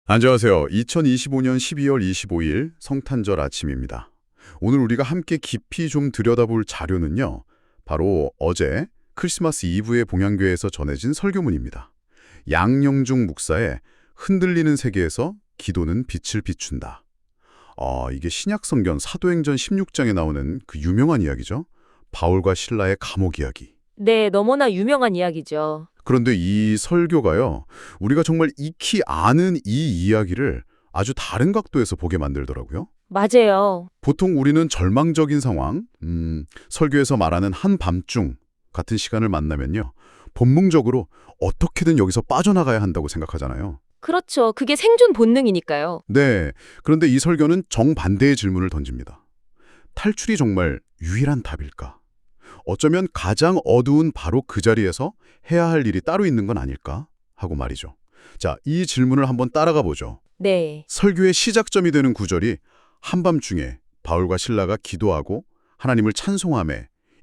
안녕하세요. 2025년 12월 25일 성탄절 아침입니다. 오늘 우리가 함께 깊이 좀 들여다볼 자료는요. 바로 어제 크리스마스 이브의 봉양교회에서 전해진 설교문입니다. 양영중 목사의 흔들리는 세계에서 기도는 빛을 비춘다. 이게 신약성경 사도행전 16장에 나오는 그 유명한 이야기죠. 바울과 실라의 감옥 이야기. 네, 너무나 유명한 이야기죠. 그런데 이 설교가요, 우리가 정말 익히 아는 이 이야기를 아주 다른 각도에서 보게 만들더라고요. 맞아요. 보통 우리는 절망적인 상황, 설교에서 말하는 한밤중 같은 시간을 만나면요, 본능적으로 어떻게든 여기서 빠져나가야 한다고 생각하잖아요. 그렇죠. 그게 생존 본능이니까요. 네, 그런데 이 설교는 정반대의 질문을 던집니다. 탈출이 정말 유일한 답일까? 어쩌면 가장 어두운 바로 그 자리에서 해야 할 일이 따로 있는 건 아닐까? 하고 말이죠. 자, 이 질문을 한번 따라가 보죠. 네. 설교의 시작점이 되는 구절이 한밤중에 바울과 실라가 기도하고 하나님을 찬송하며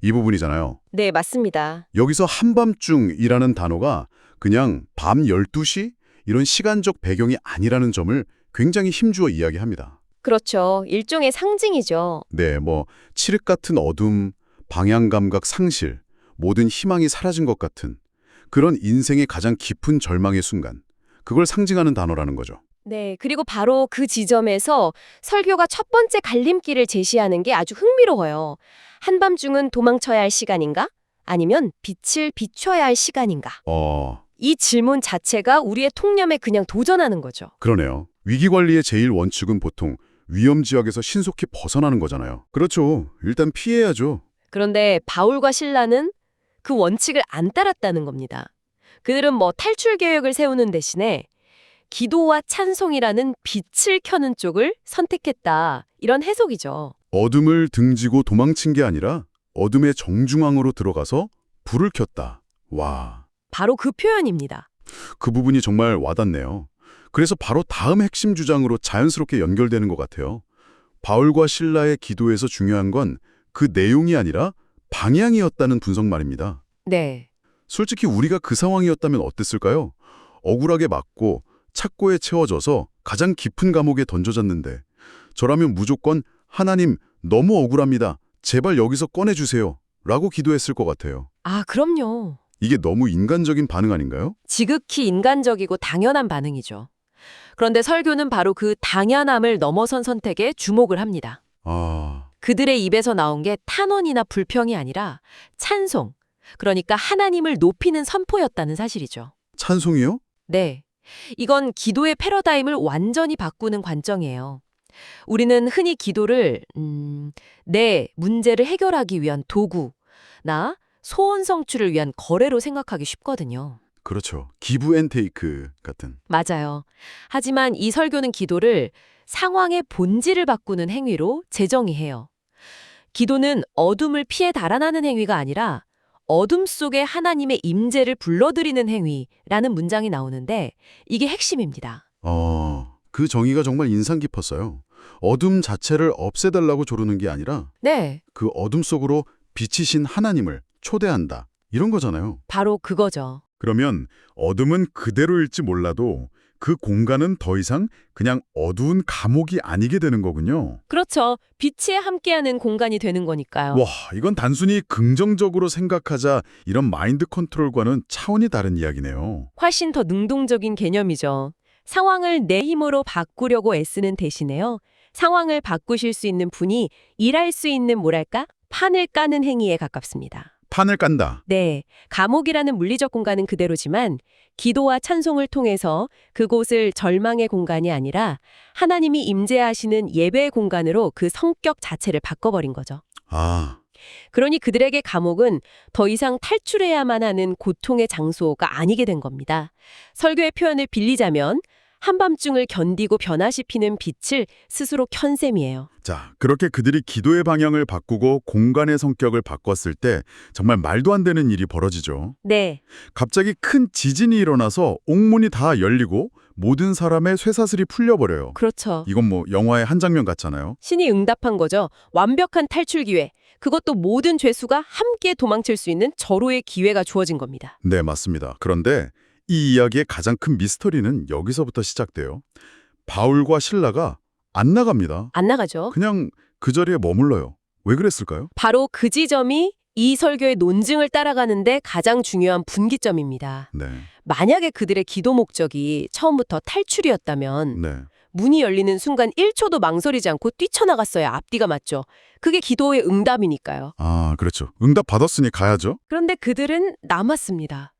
이 부분이잖아요. 네, 맞습니다. 여기서 한밤중이라는 단어가 그냥 밤 12시 이런 시간적 배경이 아니라는 점을 굉장히 힘주어 이야기합니다. 그렇죠. 일종의 상징이죠. 네, 칠흑 같은 어둠, 방향 감각 상실, 모든 희망이 사라진 것 같은 그런 인생의 가장 깊은 절망의 순간, 그걸 상징하는 단어라는 거죠. 네, 그리고 바로 그 지점에서 설교가 첫 번째 갈림길을 제시하는 게 아주 흥미로워요. 한밤중은 도망쳐야 할 시간인가? 아니면 빛을 비춰야 할 시간인가? 이 질문 자체가 우리의 통념에 그냥 도전하는 거죠. 그러네요. 위기관리의 제일 원칙은 보통 위험 지역에서 신속히 벗어나는 거잖아요. 그렇죠. 일단 피해야죠. 그런데 바울과 실라는 그 원칙을 안 따랐다는 겁니다. 그들은 탈출 계획을 세우는 대신에 기도와 찬송이라는 빛을 켜는 쪽을 선택했다. 이런 해석이죠. 어둠을 등지고 도망친 게 아니라 어둠의 정중앙으로 들어가서 불을 켰다. 와, 바로 그 표현입니다. 그 부분이 정말 와닿네요. 그래서 바로 다음 핵심 주장으로 자연스럽게 연결되는 것 같아요. 바울과 실라의 기도에서 중요한 건 그 내용이 아니라 방향이었다는 분석 말입니다. 네. 솔직히 우리가 그 상황이었다면 어땠을까요? 억울하게 맞고 착고에 채워져서 가장 깊은 감옥에 던져졌는데 저라면 무조건 하나님 너무 억울합니다. 제발 여기서 꺼내주세요. 라고 기도했을 것 같아요. 아, 그럼요. 이게 너무 인간적인 반응 아닌가요? 지극히 인간적이고 당연한 반응이죠. 그런데 설교는 바로 그 당연함을 넘어선 선택에 주목을 합니다. 그들의 입에서 나온 게 탄원이나 불평이 아니라 찬송, 그러니까 하나님을 높이는 선포였다는 사실이죠. 찬송이요? 네. 이건 기도의 패러다임을 완전히 바꾸는 관점이에요. 우리는 흔히 기도를 내 문제를 해결하기 위한 도구나 소원 성취를 위한 거래로 생각하기 쉽거든요. 그렇죠. 기브 앤 테이크 같은. 맞아요. 하지만 이 설교는 기도를 상황의 본질을 바꾸는 행위로 재정의해요. 기도는 어둠을 피해 달아나는 행위가 아니라 어둠 속에 하나님의 임재를 불러들이는 행위라는 문장이 나오는데 이게 핵심입니다. 그 정의가 정말 인상 깊었어요. 어둠 자체를 없애달라고 조르는 게 아니라 네, 그 어둠 속으로 빛이신 하나님을 초대한다. 이런 거잖아요. 바로 그거죠. 그러면 어둠은 그대로일지 몰라도 그 공간은 더 이상 그냥 어두운 감옥이 아니게 되는 거군요. 그렇죠. 빛이 함께하는 공간이 되는 거니까요. 와, 이건 단순히 긍정적으로 생각하자 이런 마인드 컨트롤과는 차원이 다른 이야기네요. 훨씬 더 능동적인 개념이죠. 상황을 내 힘으로 바꾸려고 애쓰는 대신에요. 상황을 바꾸실 수 있는 분이 일할 수 있는 판을 까는 행위에 가깝습니다. 판을 깐다. 네, 감옥이라는 물리적 공간은 그대로지만 기도와 찬송을 통해서 그곳을 절망의 공간이 아니라 하나님이 임재하시는 예배의 공간으로 그 성격 자체를 바꿔버린 거죠. 그러니 그들에게 감옥은 더 이상 탈출해야만 하는 고통의 장소가 아니게 된 겁니다. 설교의 표현을 빌리자면 한밤중을 견디고 변화시키는 빛을 스스로 켠 셈이에요. 자, 그렇게 그들이 기도의 방향을 바꾸고 공간의 성격을 바꿨을 때 정말 말도 안 되는 일이 벌어지죠. 네, 갑자기 큰 지진이 일어나서 옥문이 다 열리고 모든 사람의 쇠사슬이 풀려버려요. 그렇죠. 이건 영화의 한 장면 같잖아요. 신이 응답한 거죠. 완벽한 탈출 기회. 그것도 모든 죄수가 함께 도망칠 수 있는 절호의 기회가 주어진 겁니다. 네, 맞습니다. 그런데 이 이야기의 가장 큰 미스터리는 여기서부터 시작돼요. 바울과 실라가 안 나갑니다. 안 나가죠. 그냥 그 자리에 머물러요. 왜 그랬을까요? 바로 그 지점이 이 설교의 논증을 따라가는데 가장 중요한 분기점입니다. 네. 만약에 그들의 기도 목적이 처음부터 탈출이었다면 네. 문이 열리는 순간 1초도 망설이지 않고 뛰쳐나갔어야 앞뒤가 맞죠. 그게 기도의 응답이니까요. 아, 그렇죠. 응답 받았으니 가야죠. 그런데 그들은 남았습니다.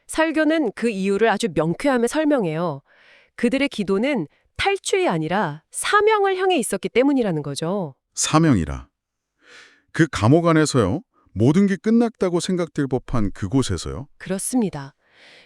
설교는 그 이유를 아주 명쾌하게 설명해요. 그들의 기도는 탈출이 아니라 사명을 향해 있었기 때문이라는 거죠. 사명이라. 그 감옥 안에서요. 모든 게 끝났다고 생각될 법한 그곳에서요. 그렇습니다.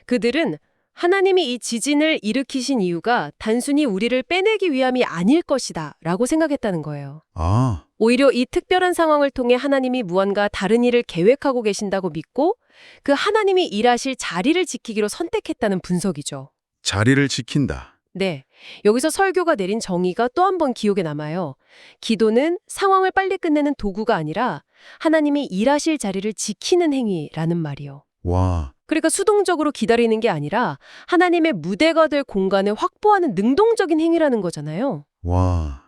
그들은 하나님이 이 지진을 일으키신 이유가 단순히 우리를 빼내기 위함이 아닐 것이다 라고 생각했다는 거예요. 아, 오히려 이 특별한 상황을 통해 하나님이 무언가 다른 일을 계획하고 계신다고 믿고 그 하나님이 일하실 자리를 지키기로 선택했다는 분석이죠. 자리를 지킨다. 네, 여기서 설교가 내린 정의가 또 한 번 기억에 남아요. 기도는 상황을 빨리 끝내는 도구가 아니라 하나님이 일하실 자리를 지키는 행위라는 말이요. 와, 그러니까 수동적으로 기다리는 게 아니라 하나님의 무대가 될 공간을 확보하는 능동적인 행위라는 거잖아요. 와.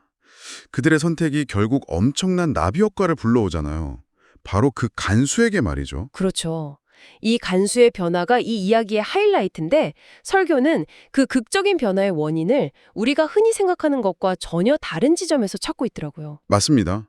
그들의 선택이 결국 엄청난 나비 효과를 불러오잖아요. 바로 그 간수에게 말이죠. 그렇죠. 이 간수의 변화가 이 이야기의 하이라이트인데 설교는 그 극적인 변화의 원인을 우리가 흔히 생각하는 것과 전혀 다른 지점에서 찾고 있더라고요. 맞습니다.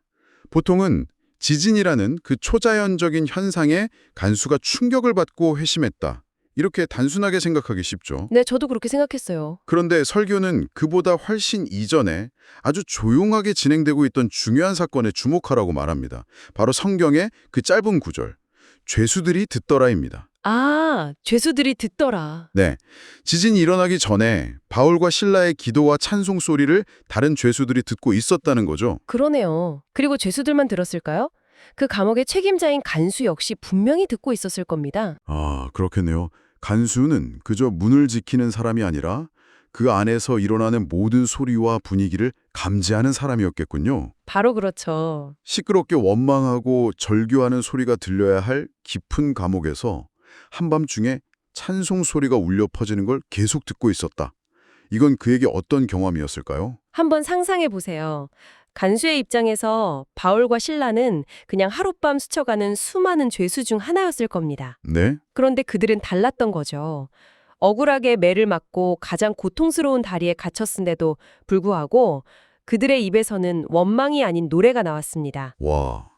보통은 지진이라는 그 초자연적인 현상에 간수가 충격을 받고 회심했다. 이렇게 단순하게 생각하기 쉽죠. 네, 저도 그렇게 생각했어요. 그런데 설교는 그보다 훨씬 이전에 아주 조용하게 진행되고 있던 중요한 사건에 주목하라고 말합니다. 바로 성경의 그 짧은 구절, 죄수들이 듣더라입니다. 아, 죄수들이 듣더라. 네, 지진이 일어나기 전에 바울과 실라의 기도와 찬송 소리를 다른 죄수들이 듣고 있었다는 거죠. 그러네요. 그리고 죄수들만 들었을까요? 그 감옥의 책임자인 간수 역시 분명히 듣고 있었을 겁니다. 아, 그렇겠네요. 간수는 그저 문을 지키는 사람이 아니라 그 안에서 일어나는 모든 소리와 분위기를 감지하는 사람이었겠군요. 바로 그렇죠. 시끄럽게 원망하고 절규하는 소리가 들려야 할 깊은 감옥에서 한밤중에 찬송 소리가 울려 퍼지는 걸 계속 듣고 있었다. 이건 그에게 어떤 경험이었을까요? 한번 상상해 보세요. 간수의 입장에서 바울과 실라는 그냥 하룻밤 스쳐가는 수많은 죄수 중 하나였을 겁니다. 네? 그런데 그들은 달랐던 거죠. 억울하게 매를 맞고 가장 고통스러운 다리에 갇혔음에도 불구하고 그들의 입에서는 원망이 아닌 노래가 나왔습니다. 와,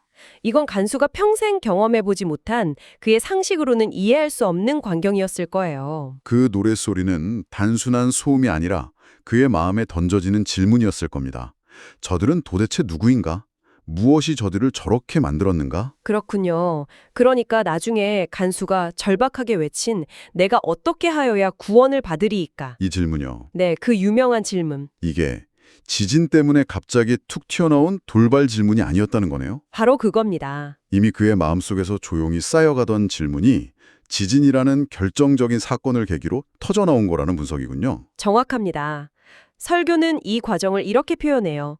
이건 간수가 평생 경험해보지 못한 그의 상식으로는 이해할 수 없는 광경이었을 거예요. 그 노랫소리는 단순한 소음이 아니라 그의 마음에 던져지는 질문이었을 겁니다. 저들은 도대체 누구인가? 무엇이 저들을 저렇게 만들었는가? 그렇군요. 그러니까 나중에 간수가 절박하게 외친 내가 어떻게 하여야 구원을 받으리이까? 이 질문이요. 네, 그 유명한 질문. 이게 지진 때문에 갑자기 툭 튀어나온 돌발 질문이 아니었다는 거네요. 바로 그겁니다. 이미 그의 마음속에서 조용히 쌓여가던 질문이 지진이라는 결정적인 사건을 계기로 터져나온 거라는 분석이군요. 정확합니다. 설교는 이 과정을 이렇게 표현해요.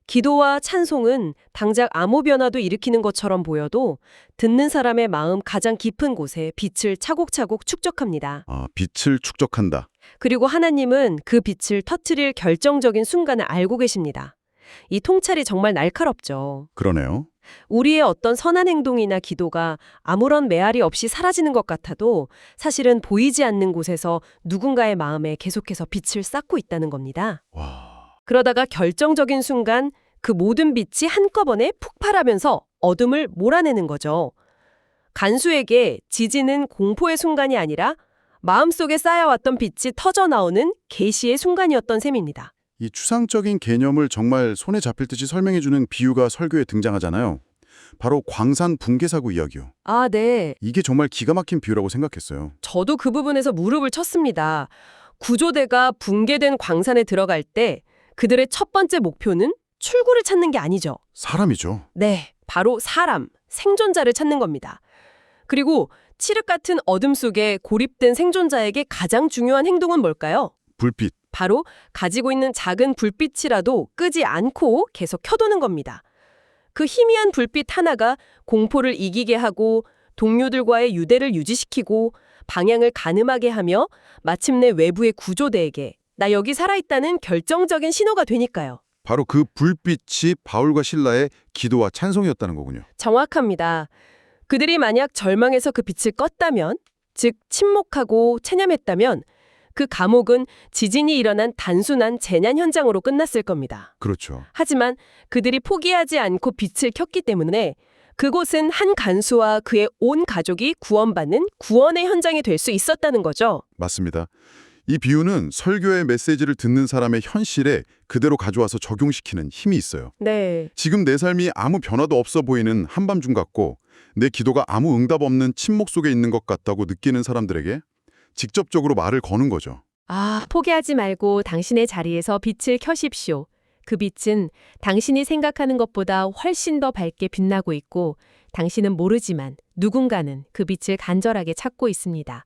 기도와 찬송은 당장 아무 변화도 일으키는 것처럼 보여도 듣는 사람의 마음 가장 깊은 곳에 빛을 차곡차곡 축적합니다. 아, 빛을 축적한다. 그리고 하나님은 그 빛을 터뜨릴 결정적인 순간을 알고 계십니다. 이 통찰이 정말 날카롭죠. 그러네요. 우리의 어떤 선한 행동이나 기도가 아무런 메아리 없이 사라지는 것 같아도 사실은 보이지 않는 곳에서 누군가의 마음에 계속해서 빛을 쌓고 있다는 겁니다. 와, 그러다가 결정적인 순간 그 모든 빛이 한꺼번에 폭발하면서 어둠을 몰아내는 거죠. 간수에게 지진은 공포의 순간이 아니라 마음속에 쌓여왔던 빛이 터져나오는 계시의 순간이었던 셈입니다. 이 추상적인 개념을 정말 손에 잡힐 듯이 설명해주는 비유가 설교에 등장하잖아요. 바로 광산 붕괴 사고 이야기요. 아, 네. 이게 정말 기가 막힌 비유라고 생각했어요. 저도 그 부분에서 무릎을 쳤습니다. 구조대가 붕괴된 광산에 들어갈 때 그들의 첫 번째 목표는 출구를 찾는 게 아니죠. 사람이죠. 네, 바로 사람, 생존자를 찾는 겁니다. 그리고 칠흑 같은 어둠 속에 고립된 생존자에게 가장 중요한 행동은 뭘까요? 불빛. 바로 가지고 있는 작은 불빛이라도 끄지 않고 계속 켜두는 겁니다. 그 희미한 불빛 하나가 공포를 이기게 하고 동료들과의 유대를 유지시키고 방향을 가늠하게 하며 마침내 외부의 구조대에게 나 여기 살아있다는 결정적인 신호가 되니까요. 바로 그 불빛이 바울과 실라의 기도와 찬송이었다는 거군요. 정확합니다. 그들이 만약 절망에서 그 빛을 껐다면, 즉 침묵하고 체념했다면 그 감옥은 지진이 일어난 단순한 재난 현장으로 끝났을 겁니다. 그렇죠. 하지만 그들이 포기하지 않고 빛을 켰기 때문에 그곳은 한 간수와 그의 온 가족이 구원받는 구원의 현장이 될 수 있었다는 거죠. 맞습니다. 이 비유는 설교의 메시지를 듣는 사람의 현실에 그대로 가져와서 적용시키는 힘이 있어요. 네. 지금 내 삶이 아무 변화도 없어 보이는 한밤중 같고 내 기도가 아무 응답 없는 침묵 속에 있는 것 같다고 느끼는 사람들에게 직접적으로 말을 거는 거죠. 포기하지 말고 당신의 자리에서 빛을 켜십시오. 그 빛은 당신이 생각하는 것보다 훨씬 더 밝게 빛나고 있고 당신은 모르지만 누군가는 그 빛을 간절하게 찾고 있습니다.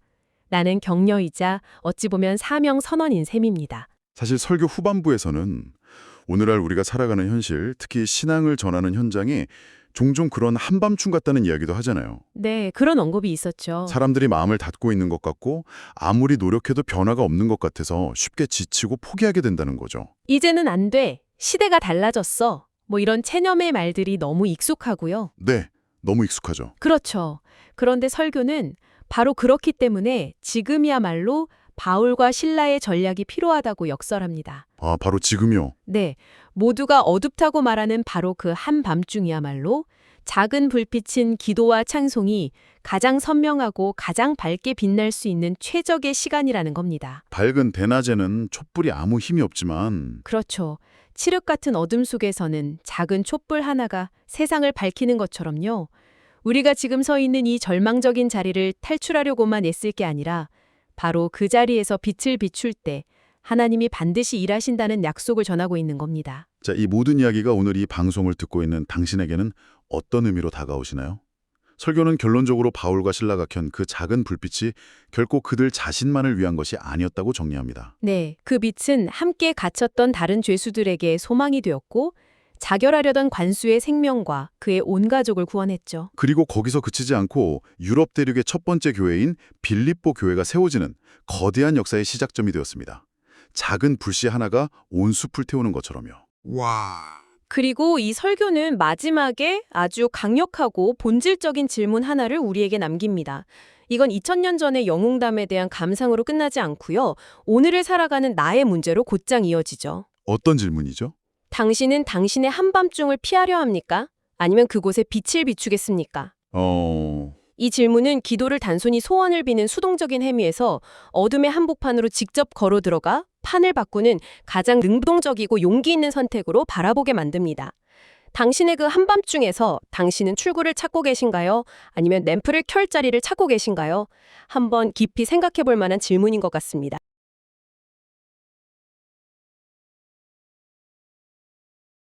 라는 격려이자 어찌 보면 사명 선언인 셈입니다. 사실 설교 후반부에서는 오늘날 우리가 살아가는 현실, 특히 신앙을 전하는 현장이 종종 그런 한밤중 같다는 이야기도 하잖아요. 네, 그런 언급이 있었죠. 사람들이 마음을 닫고 있는 것 같고 아무리 노력해도 변화가 없는 것 같아서 쉽게 지치고 포기하게 된다는 거죠. 이제는 안 돼. 시대가 달라졌어. 뭐 이런 체념의 말들이 너무 익숙하고요. 네, 너무 익숙하죠. 그렇죠. 그런데 설교는 바로 그렇기 때문에 지금이야말로 바울과 실라의 전략이 필요하다고 역설합니다. 아, 바로 지금이요. 네, 모두가 어둡다고 말하는 바로 그 한밤중이야말로 작은 불빛인 기도와 찬송이 가장 선명하고 가장 밝게 빛날 수 있는 최적의 시간이라는 겁니다. 밝은 대낮에는 촛불이 아무 힘이 없지만 그렇죠. 칠흑 같은 어둠 속에서는 작은 촛불 하나가 세상을 밝히는 것처럼요. 우리가 지금 서 있는 이 절망적인 자리를 탈출하려고만 애쓸 게 아니라 바로 그 자리에서 빛을 비출 때 하나님이 반드시 일하신다는 약속을 전하고 있는 겁니다. 자, 이 모든 이야기가 오늘 이 방송을 듣고 있는 당신에게는 어떤 의미로 다가오시나요? 설교는 결론적으로 바울과 실라가 켠 그 작은 불빛이 결코 그들 자신만을 위한 것이 아니었다고 정리합니다. 네, 그 빛은 함께 갇혔던 다른 죄수들에게 소망이 되었고 자결하려던 관수의 생명과 그의 온 가족을 구원했죠. 그리고 거기서 그치지 않고 유럽 대륙의 첫 번째 교회인 빌립보 교회가 세워지는 거대한 역사의 시작점이 되었습니다. 작은 불씨 하나가 온 숲을 태우는 것처럼요. 그리고 이 설교는 마지막에 아주 강력하고 본질적인 질문 하나를 우리에게 남깁니다. 이건 2000년 전의 영웅담에 대한 감상으로 끝나지 않고요. 오늘을 살아가는 나의 문제로 곧장 이어지죠. 어떤 질문이죠? 당신은 당신의 한밤중을 피하려 합니까? 아니면 그곳에 빛을 비추겠습니까? 이 질문은 기도를 단순히 소원을 비는 수동적인 행위에서 어둠의 한복판으로 직접 걸어 들어가 판을 바꾸는 가장 능동적이고 용기 있는 선택으로 바라보게 만듭니다. 당신의 그 한밤중에서 당신은 출구를 찾고 계신가요? 아니면 램프를 켤 자리를 찾고 계신가요? 한번 깊이 생각해 볼 만한 질문인 것 같습니다.